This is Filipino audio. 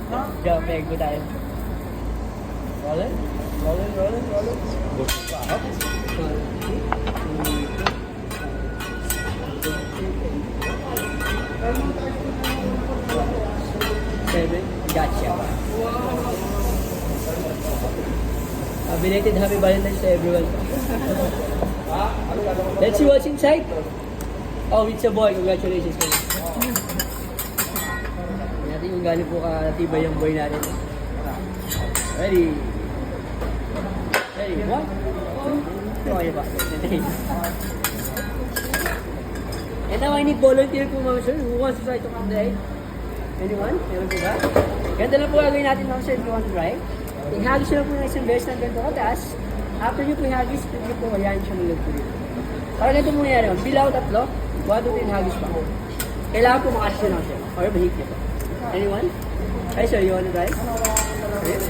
Jump egg ko tayo. Rolling. Seven. Gotcha. Belated happy Valentine's to everyone. Let's see what's inside. Oh, it's a boy. Congratulations. Natin yung galing po katibay yung boy natin. Ready? One, two, okay ba? And now I need volunteer po mga sir. Who wants to try to count the egg? Anyone? Meron po ba? Ganito lang po gagawin natin mga sir if you want to try. I-hagis nyo lang po ng isang beses ng ganito kataas. After nyo po i-hagis, nyo po hayaan siya malag po dito. Para ganito po nangyari. Bilaw tatlo. 1, 2, 3, hagis pa. Kailangan po makasya nyo lang siya. Or mahigit nyo po. Anyone? Hi sir, you want to try? Okay.